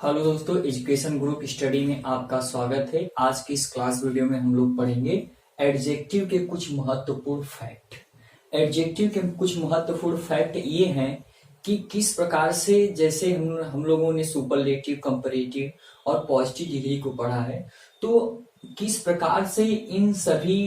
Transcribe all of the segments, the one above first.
Hello दोस्तों, education group study में आपका स्वागत है। आज की इस क्लास वीडियो में हम लोग पढ़ेंगे एडजेक्टिव के कुछ महत्वपूर्ण फैक्ट। एडजेक्टिव के कुछ महत्वपूर्ण फैक्ट ये हैं कि किस प्रकार से, जैसे हम लोगों ने सुपरलेटिव, कंपैरेटिव और पॉजिटिव डिग्री को पढ़ा है, तो किस प्रकार से इन सभी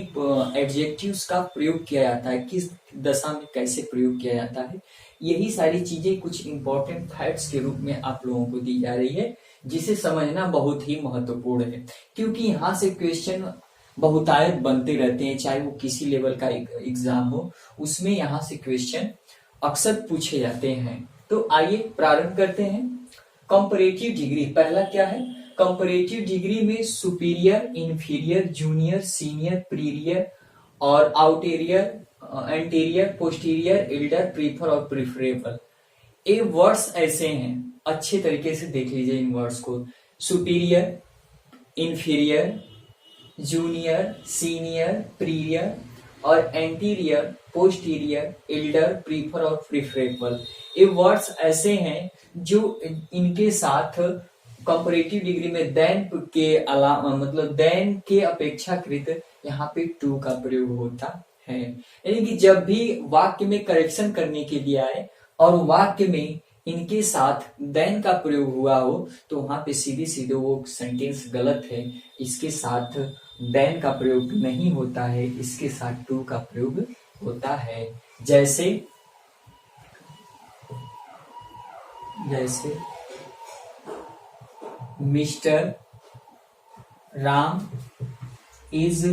एडजेक्टिव्स का प्रयोग किया जाता है, किस दशा में कैसे प्रयोग किया जाता है, यही सारी चीजें कुछ इंपॉर्टेंट फैक्ट्स के रूप में आप लोगों को दी जा रही है, जिसे समझना बहुत ही महत्वपूर्ण है। क्योंकि यहाँ से क्वेश्चन बहुतायत बनते रहते हैं, चाहे वो किसी लेवल का एग्जाम हो, उसमें यहाँ से क्वेश्चन अक्सर पूछे जाते हैं। तो आइए प्रारंभ करते हैं। कंपैरेटिव डिग्री, पहला क्या है? कंपैरेटिव डिग्री में सुपीरियर, इंफीरियर, जूनियर, सीनियर, प्रीरियर और आउटेरियर, एंटीरियर, पोस्टीरियर, एल्डर, प्रीफर और प्रिफरेबल, ये वर्ड्स ऐसे हैं। अच्छे तरीके से देख लीजिए इन वर्ड्स को। सुपीरियर, इंफीरियर, जूनियर, सीनियर, प्रीरियर और एंटीरियर, पोस्टीरियर, एल्डर, प्रीफर और प्रिफरेबल, ये वर्ड्स ऐसे हैं जो इनके साथ कंपैरेटिव डिग्री में देन के अलावा, मतलब देन के अपेक्षाकृत यहाँ पे टू का प्रयोग होता है। यानी कि जब भी वाक्य में करेक्शन करने के लिए आए और वाक्य में इनके साथ देन का प्रयोग हुआ हो, तो वहां पे सीधे सीधे वो सेंटेंस गलत है। इसके साथ देन का प्रयोग नहीं होता है, इसके साथ टू का प्रयोग होता है। जैसे मिस्टर राम इज,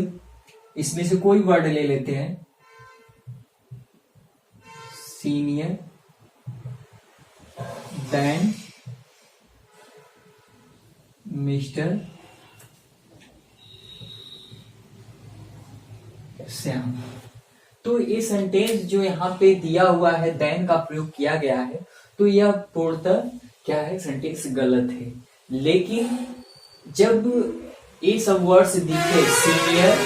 इसमें से कोई वर्ड ले लेते हैं, सीनियर देन मिस्टर श्याम। तो ये सेंटेंस जो यहाँ पे दिया हुआ है, देन का प्रयोग किया गया है, तो यह पूर्णतः क्या है? सेंटेंस गलत है। लेकिन जब ये सब वर्ड्स दिखे, सीनियर,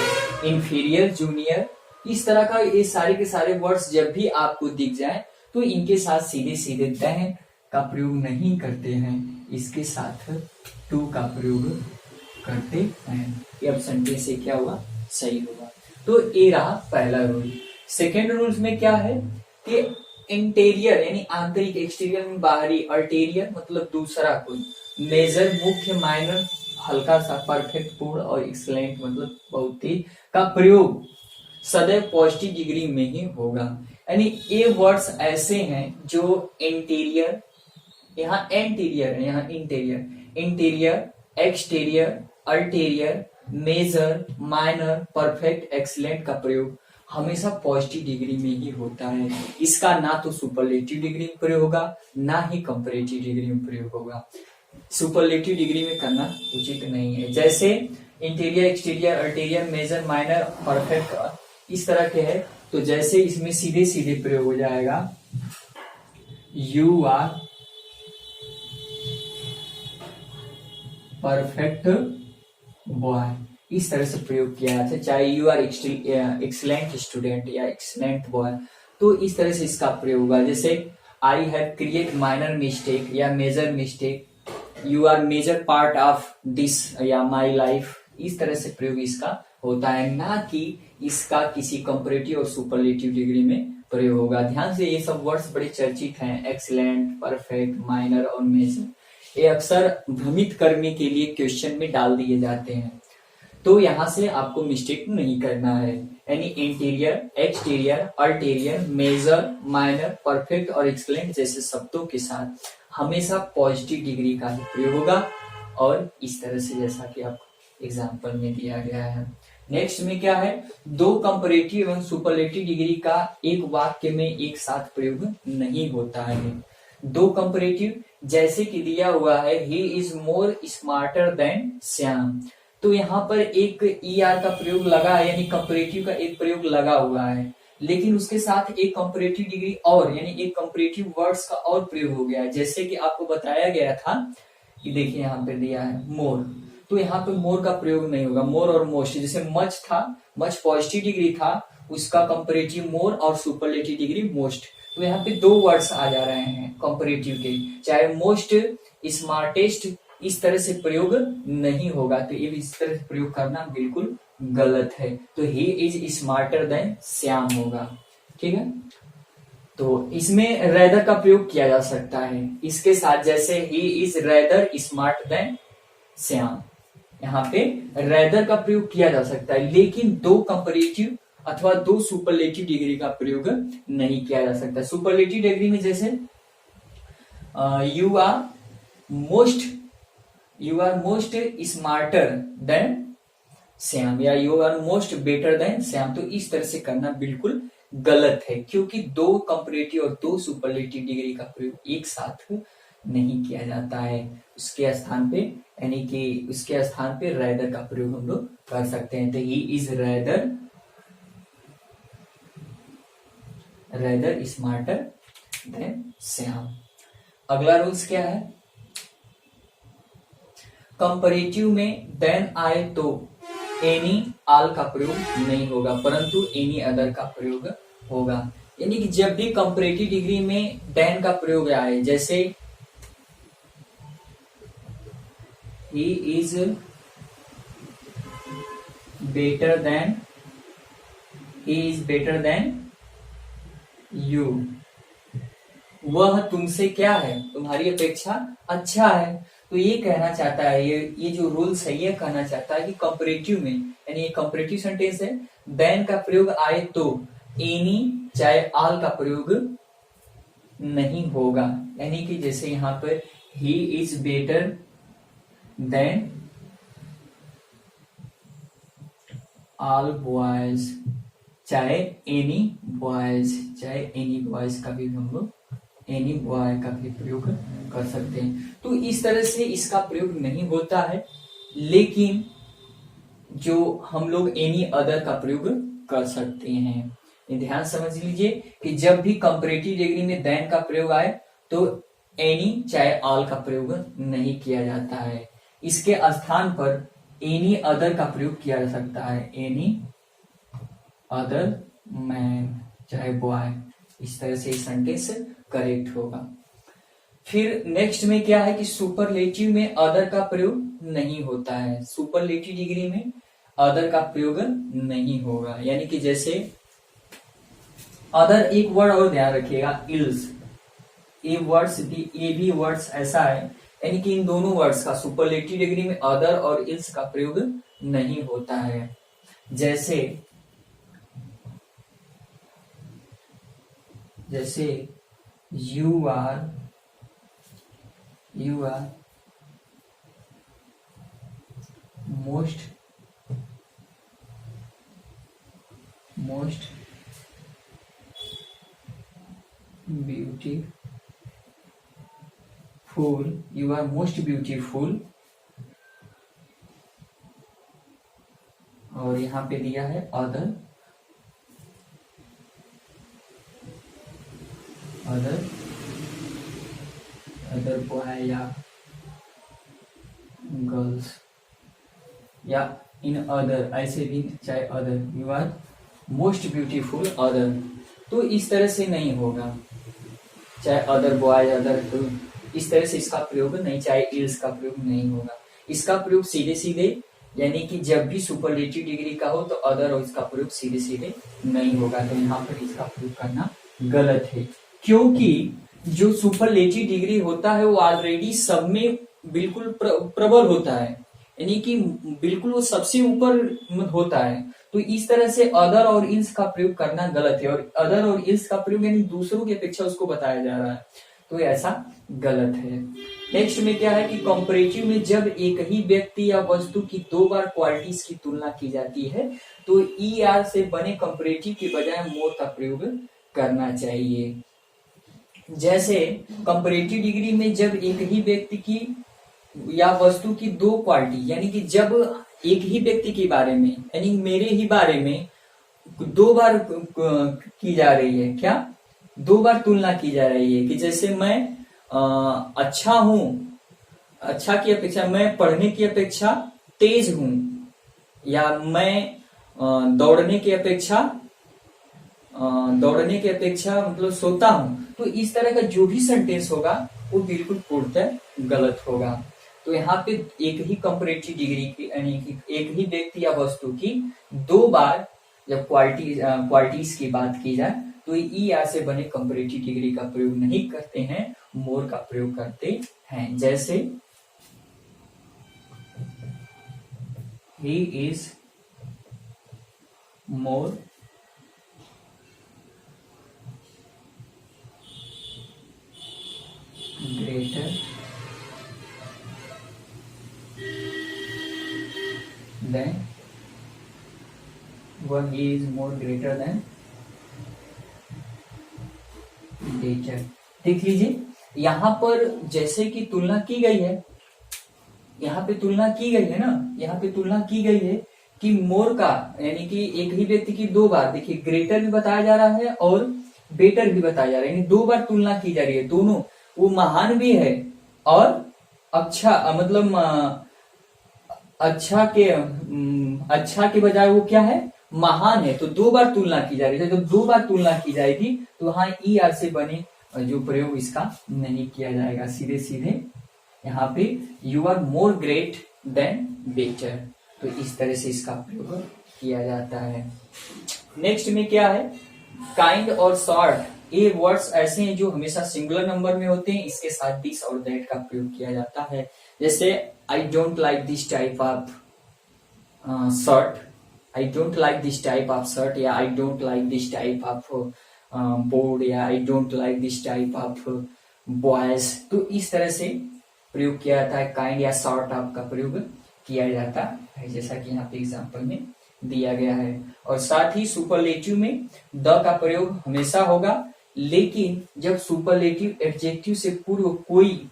इंफीरियर, जूनियर, इस तरह का ये सारे के सारे वर्ड्स जब भी आपको दिख जाए, तो इनके साथ सीधे सीधे देन का प्रयोग नहीं करते हैं, इसके साथ टू का प्रयोग करते हैं। ये अब सेंटेंस से क्या हुआ? सही होगा। तो ये रहा पहला रूल। सेकेंड रूल में क्या है कि इंटीरियर यानी आंतरिक, एक्सटीरियर में बाहरी, अल्टीरियर मतलब दूसरा कोई, मेजर मुख्य, माइनर हल्का सा, परफेक्ट पूर्ण और एक्सलेंट मतलब बहुत ही का प्रयोग सदैव पॉजिटिव डिग्री में ही होगा। यानी ये वर्ड्स ऐसे हैं जो इंटीरियर, यहाँ एंटीरियर है, यहाँ interior, interior, exterior, ulterior, major, minor, perfect, excellent का प्रयोग हमेशा पॉजिटिव डिग्री में ही होता है। इसका ना तो सुपरलेटिव डिग्री में प्रयोग होगा, ना ही कंपैरेटिव डिग्री में प्रयोग होगा। सुपरलेटिव डिग्री में करना उचित नहीं है। जैसे interior, exterior, ulterior, major, minor, perfect इस तरह के है, तो जैसे इसमें सीधे सीधे प्रयोग हो जाएगा, यू आर परफेक्ट बॉय, इस तरह से प्रयोग किया जाता है। चाहे यू आर एक्सीलेंट स्टूडेंट या एक्सीलेंट बॉय, तो इस तरह से इसका प्रयोग होगा। जैसे I have create minor mistake या major mistake, you are major part of this या माई लाइफ, इस तरह से प्रयोग इसका होता है, ना कि इसका किसी कंपैरेटिव और सुपरलेटिव डिग्री में प्रयोग होगा। ध्यान से, ये सब वर्ड्स बड़े चर्चित हैं, एक्सीलेंट, परफेक्ट, माइनर और मेजर, ये अक्सर भ्रमित करने के लिए क्वेश्चन में डाल दिए जाते हैं, तो यहां से आपको मिस्टेक नहीं करना है। यानी interior, exterior, ulterior, major, minor, perfect और एक्सीलेंट जैसे शब्दों के साथ हमेशा पॉजिटिव डिग्री का ही प्रयोग होगा, और इस तरह से जैसा कि आपको एग्जाम्पल में दिया गया है। नेक्स्ट में क्या है? दो कंपैरेटिव एवं सुपरलेटिव डिग्री का एक वाक्य में एक साथ प्रयोग नहीं होता है। दो कंपैरेटिव जैसे कि दिया हुआ है, ही is more smarter than Shyam, तो यहाँ पर एक ER का प्रयोग लगा है, यानी कंपैरेटिव का एक प्रयोग लगा हुआ है, लेकिन उसके साथ एक कंपैरेटिव डिग्री और यानी एक कंपैरेटिव वर्ड्स का और प्रयोग हो गया है। जैसे कि आपको बताया गया था कि देखिए यहाँ पे दिया है मोर, तो यहाँ पे मोर का प्रयोग नहीं होगा। मोर और मोस्ट, जैसे मच था, मच पॉजिटिव डिग्री था, उसका कंपैरेटिव मोर और सुपरलेटिव डिग्री मोस्ट, तो यहाँ पे दो वर्ड्स आ जा रहे हैं कंपैरेटिव के, चाहे मोस्ट स्मार्टेस्ट इस तरह से प्रयोग नहीं होगा, तो ये इस तरह से प्रयोग करना बिल्कुल गलत है। तो he is smarter than Shyam होगा। ठीक है, तो इसमें रेदर का प्रयोग किया जा सकता है इसके साथ, जैसे he is rather smart than Shyam, यहाँ पे रेदर का प्रयोग किया जा सकता है, लेकिन दो कंपैरेटिव अथवा दो सुपरलेटिव डिग्री का प्रयोग नहीं किया जा सकता। सुपरलेटिव डिग्री में जैसे you are most smarter than Shyam या you are most better than Shyam, तो इस तरह से करना बिल्कुल गलत है, क्योंकि दो कंपैरेटिव और दो सुपरलेटिव डिग्री का प्रयोग एक साथ नहीं किया जाता है। उसके स्थान पे, यानी कि उसके स्थान पे रेदर का प्रयोग हम लोग कर सकते हैं। तो he is rather smarter than Shyam. अगला रूल्स क्या है, कंपैरेटिव में देन आए तो एनी ऑल का प्रयोग नहीं होगा, परंतु एनी अदर का प्रयोग होगा। यानी कि जब भी कंपैरेटिव डिग्री में देन का प्रयोग आए, जैसे he is better than you, वह तुमसे क्या है, तुम्हारी अपेक्षा अच्छा है। तो ये कहना चाहता है, ये जो रूल्स है ये कहना चाहता है कि कंपैरेटिव में, यानी ये कंपैरेटिव सेंटेंस है, देन का प्रयोग आए तो एनी चाहे ऑल का प्रयोग नहीं होगा। यानी कि जैसे यहाँ पर he is better than all boys, चाहे एनी बॉयज का भी हम लोग एनी बॉय का भी प्रयोग कर सकते हैं। तो इस तरह से इसका प्रयोग नहीं होता है, लेकिन जो हम लोग एनी अदर का प्रयोग कर सकते हैं। ध्यान समझ लीजिए कि जब भी कंपैरेटिव डिग्री में देन का प्रयोग आए तो एनी चाहे ऑल का प्रयोग नहीं किया जाता है। इसके स्थान पर एनी अदर का प्रयोग किया जा सकता है, एनी अदर मैन चाहे बॉय, इस तरह से सेंटेंस करेक्ट होगा। फिर नेक्स्ट में क्या है कि सुपरलेटिव में अदर का प्रयोग नहीं होता है। सुपरलेटिव डिग्री में अदर का प्रयोग नहीं होगा, यानी कि जैसे अदर, एक वर्ड और ध्यान रखिएगा, इल्स, ये भी वर्ड्स ऐसा है, यानी कि इन दोनों वर्ड्स का सुपरलेटिव डिग्री में अदर और इल्स का प्रयोग नहीं होता है। जैसे you are most beautiful, और यहाँ पे दिया है अदर बॉय या गर्ल्स या इन अदर, ऐसे भी चाहे other, you are most beautiful other, तो इस तरह से नहीं होगा, चाहे अदर बॉय अदर, तो इस तरह से इसका प्रयोग नहीं, चाहे इल्स का प्रयोग नहीं होगा। इसका प्रयोग सीधे सीधे, यानी कि जब भी सुपरलेटिव डिग्री का हो तो अदर और इसका प्रयोग सीधे सीधे नहीं होगा, तो यहाँ पर इसका प्रयोग करना गलत है, क्योंकि जो सुपरलेटिव डिग्री होता है वो ऑलरेडी सब में बिल्कुल प्रबल होता है, यानी कि बिल्कुल वो सबसे ऊपर होता है। तो इस तरह से अदर और इल्स का प्रयोग करना गलत है, और अदर और इल्स का प्रयोग यानी दूसरों की अपेक्षा उसको बताया जा रहा है, तो ऐसा गलत है। नेक्स्ट में क्या है कि कंपैरेटिव में जब एक ही व्यक्ति या वस्तु की दो बार क्वालिटीज की तुलना की जाती है तो ER से बने कंपैरेटिव के बजाय मोर का प्रयोग करना चाहिए। जैसे कंपैरेटिव डिग्री में जब एक ही व्यक्ति की या वस्तु की दो क्वालिटी, यानी कि जब एक ही व्यक्ति के बारे में, यानी मेरे ही बारे में दो बार की जा रही है, क्या दो बार तुलना की जा रही है कि जैसे मैं अच्छा हूं, अच्छा की अपेक्षा मैं पढ़ने की अपेक्षा तेज हूं, या मैं दौड़ने की अपेक्षा मतलब सोता हूं, तो इस तरह का जो भी सेंटेंस होगा वो बिल्कुल पूर्णतः गलत होगा। तो यहाँ पे एक ही कंपैरेटिव डिग्री की यानी कि एक ही व्यक्ति या वस्तु की दो बार जब क्वालिटीज की बात की जाए तो ई आर से बने कंपैरेटिव डिग्री का प्रयोग नहीं करते हैं, मोर का प्रयोग करते हैं। जैसे he is more greater than, वह he is more greater than nature. देख लीजिए यहां पर जैसे कि तुलना की गई है, यहाँ पे तुलना की गई है ना, यहाँ पे तुलना की गई है कि मोर का यानी कि एक ही व्यक्ति की दो बार, देखिए ग्रेटर भी बताया जा रहा है और बेटर भी बताया जा रहा है, यानी दो बार तुलना की जा रही है। दोनों वो महान भी है और अच्छा मतलब अच्छा के बजाय वो क्या है, महान है। तो दो बार तुलना की जा रही है। जब दो बार तुलना की जाएगी तो वहां ई आर से बने जो प्रयोग इसका नहीं किया जाएगा, सीधे सीधे यहाँ पे you are more great than better, तो इस तरह से इसका प्रयोग किया जाता है। नेक्स्ट में क्या है, काइंड और सॉर्ट, ये वर्ड्स ऐसे हैं जो हमेशा सिंगुलर नंबर में होते हैं, इसके साथ दिस और दैट का प्रयोग किया जाता है। जैसे I don't like this type of shirt, I don't like this type of shirt, या I don't like this type of board, या I don't like this type of boys. तो इस तरह से प्रयोग किया जाता है, काइंड या सॉर्ट ऑफ का प्रयोग किया जाता है, जैसा कि यहाँ पे एग्जांपल में दिया गया है। और साथ ही सुपरलेटिव में द का प्रयोग हमेशा होगा, लेकिन जब सुपरलेटिव एडजेक्टिव से पूर्व कोई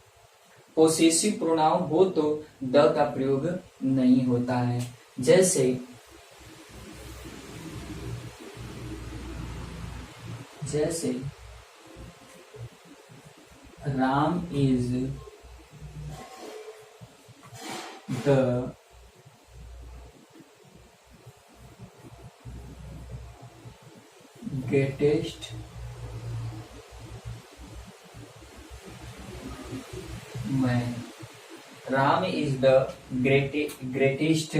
पोसेसिव प्रोनाउन हो तो द का प्रयोग नहीं होता है। जैसे Ram is the greatest man, Ram is the greatest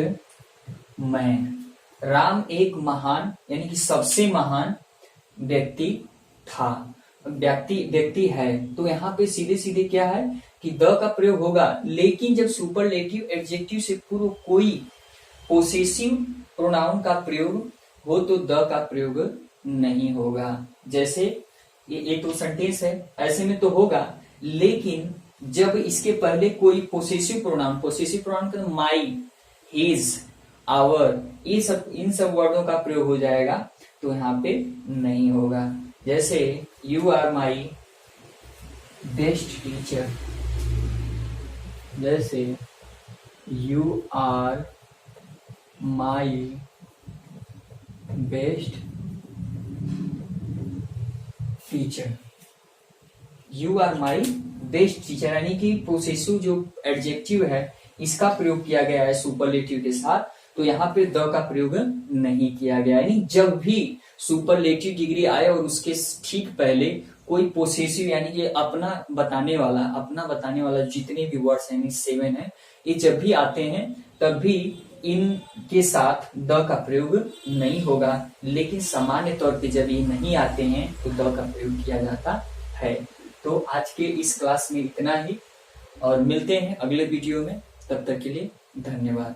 man. Ram एक महान यानी कि सबसे महान व्यक्ति था, व्यक्ति है। तो यहाँ पे सीधे सीधे क्या है कि द का प्रयोग होगा, लेकिन जब सुपरलेटिव एडजेक्टिव से पूर्व कोई पोसेसिव प्रोनाउन का प्रयोग हो तो द का प्रयोग नहीं होगा। जैसे ये तो सेंटेंस है, ऐसे में तो होगा, लेकिन जब इसके पहले कोई पोसेसिव प्रोनाउन का माई, हिज, आवर, इन सब वर्डों का प्रयोग हो जाएगा तो यहाँ पे नहीं होगा। जैसे you are my best teacher, जैसे you are my best teacher, you are my best teacher, यानी कि पोसेसिव जो एडजेक्टिव है इसका प्रयोग किया गया है सुपरलेटिव के साथ, तो यहाँ पे द का प्रयोग नहीं किया गया। यानी जब भी सुपरलेटिव डिग्री आए और उसके ठीक पहले कोई पोसेसिव यानी कि अपना बताने वाला जितने भी वर्ड्स हैं 7 है, ये जब भी आते हैं तब भी इनके साथ द का प्रयोग नहीं होगा, लेकिन सामान्य तौर पे जब ये नहीं आते हैं तो द का प्रयोग किया जाता है। तो आज के इस क्लास में इतना ही और मिलते हैं अगले वीडियो में, तब तक के लिए धन्यवाद।